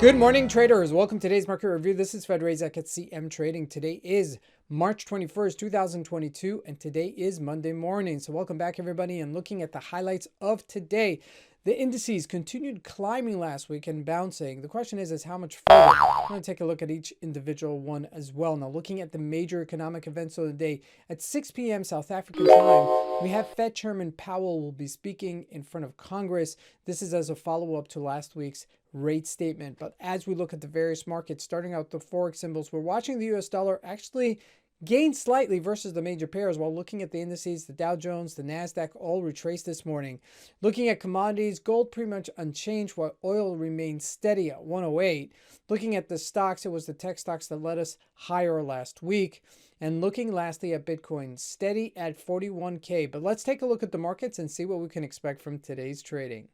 Good morning, traders. Welcome to today's market review. This is Fed Razak at CMTrading. Today is March 21st, 2022, and today is Monday morning. So welcome back, everybody, and looking at the highlights of today. The indices continued climbing last week and bouncing. The question is how much further? I'm going to take a look at each individual one as well. Now, looking at the major economic events of the day, at 6 p.m. South African time, we have Fed Chairman Powell will be speaking in front of Congress. This is as a follow-up to last week's rate statement. But as we look at the various markets, starting out the Forex symbols, we're watching the U.S. dollar actually gained slightly versus the major pairs, while looking at the indices, the Dow Jones, the NASDAQ, all retraced this morning. Looking at commodities, gold pretty much unchanged, while oil remained steady at 108. Looking at the stocks, it was the tech stocks that led us higher last week. And looking lastly at Bitcoin, steady at 41K. But let's take a look at the markets and see what we can expect from today's trading.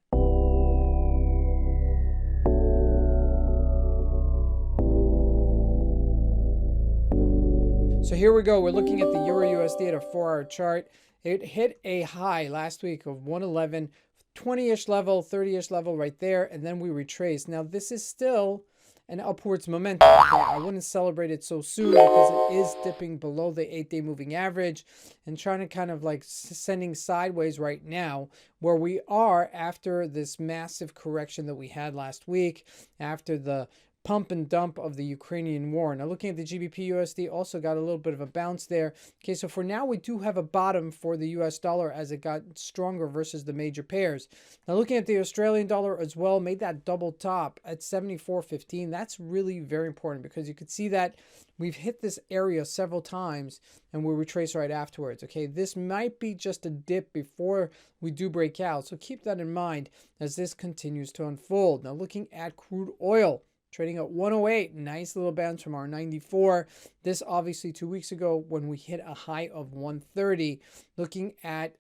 So here we go. We're looking at the Euro USD at a 4-hour chart. It hit a high last week of 111, 20-ish level, 30-ish level right there, and then we retraced. Now this is still an upwards momentum. Okay? I wouldn't celebrate it so soon because it is dipping below the 8-day moving average and trying to kind of like sending sideways right now, where we are after this massive correction that we had last week, after the pump and dump of the Ukrainian war. Now looking at the Gbp Usd, also got a little bit of a bounce there. Okay, so for now we do have a bottom for the US dollar as it got stronger versus the major pairs. Now looking at the Australian dollar as well, made that double top at 74.15. That's really very important because you could see that we've hit this area several times and we'll retrace right afterwards. Okay, this might be just a dip before we do break out. So keep that in mind as this continues to unfold. Now looking at crude oil, trading at 108, nice little bounce from our 94. This obviously 2 weeks ago when we hit a high of 130. Looking at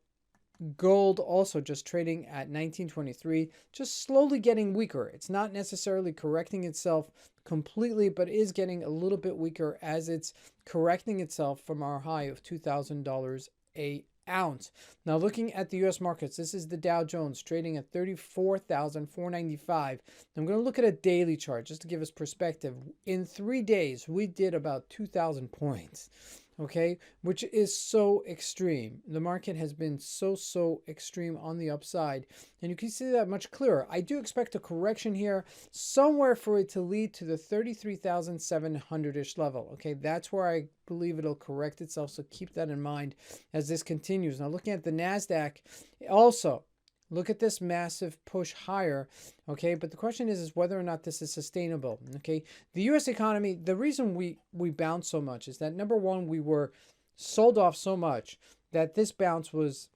gold, also just trading at 1923, just slowly getting weaker. It's not necessarily correcting itself completely, but is getting a little bit weaker as it's correcting itself from our high of $2,000 a ounce. Now looking at the US markets, this is the Dow Jones trading at 34,495. I'm going to look at a daily chart just to give us perspective. In 3 days, we did about 2,000 points. Okay, which is so extreme. The market has been so extreme on the upside, and you can see that much clearer. I do expect a correction here somewhere for it to lead to the 33,700-ish level. Okay, that's where I believe it'll correct itself, so keep that in mind as this continues. Now looking at the NASDAQ, also look at this massive push higher, okay? But the question is whether or not this is sustainable, okay? The U.S. economy, the reason we bounced so much is that, number one, we were sold off so much that this bounce was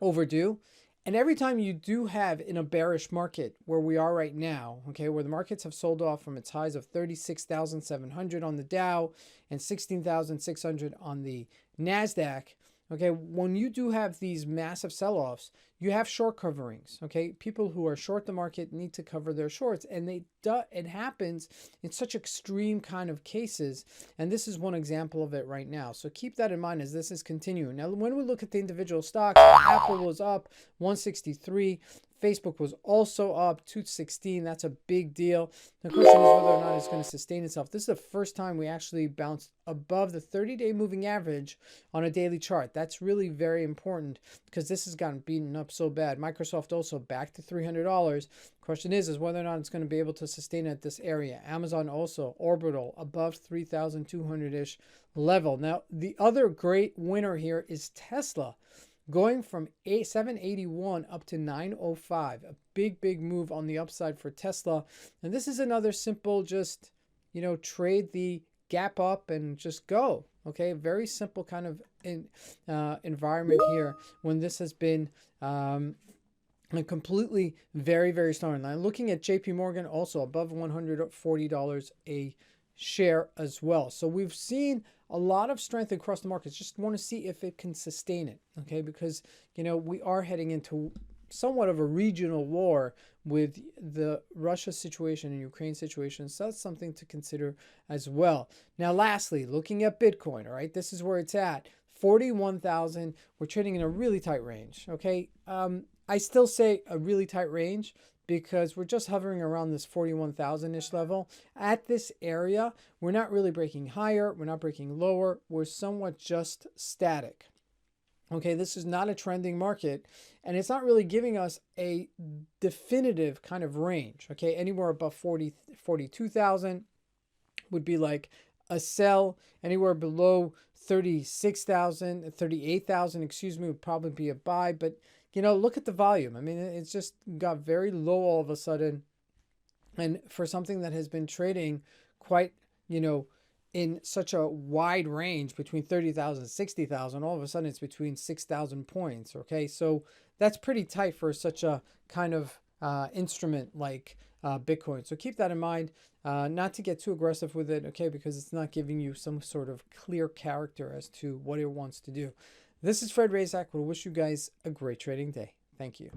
overdue. And every time you do have in a bearish market where we are right now, okay, where the markets have sold off from its highs of 36,700 on the Dow and 16,600 on the NASDAQ, okay, when you do have these massive sell-offs, you have short coverings, okay? People who are short the market need to cover their shorts, and it happens in such extreme kind of cases, and this is one example of it right now. So keep that in mind as this is continuing. Now, when we look at the individual stocks, Apple was up 163. Facebook was also up 216. That's a big deal. The question is whether or not it's going to sustain itself. This is the first time we actually bounced above the 30-day moving average on a daily chart. That's really very important because this has gotten beaten up so bad. Microsoft also back to $300. Question is whether or not it's going to be able to sustain at this area. Amazon also orbital above 3,200-ish level. Now, the other great winner here is Tesla, going from 781 up to 905. A big move on the upside for Tesla. And this is another simple, just, trade the gap up and just go. Okay, very simple kind of environment here when this has been completely very strong. Now looking at JP Morgan, also above $140 a share as well. So we've seen a lot of strength across the markets. Just want to see if it can sustain it, okay? Because, we are heading into somewhat of a regional war with the Russia situation and Ukraine situation. So that's something to consider as well. Now, lastly, looking at Bitcoin, all right? This is where it's at. 41,000. We're trading in a really tight range, okay? I still say a really tight range, because we're just hovering around this 41,000-ish level. At this area, we're not really breaking higher, we're not breaking lower, we're somewhat just static. Okay, this is not a trending market, and it's not really giving us a definitive kind of range. Okay, anywhere above 42,000 would be like a sell. Anywhere below 36,000, 38,000, excuse me, would probably be a buy. But, you know, look at the volume. I mean, it's just got very low all of a sudden. And for something that has been trading quite, you know, in such a wide range between 30,000 and 60,000, all of a sudden it's between 6,000 points. Okay, so that's pretty tight for such a kind of instrument like Bitcoin. So keep that in mind, not to get too aggressive with it, okay, because it's not giving you some sort of clear character as to what it wants to do. This is Fred Razak. We'll wish you guys a great trading day. Thank you.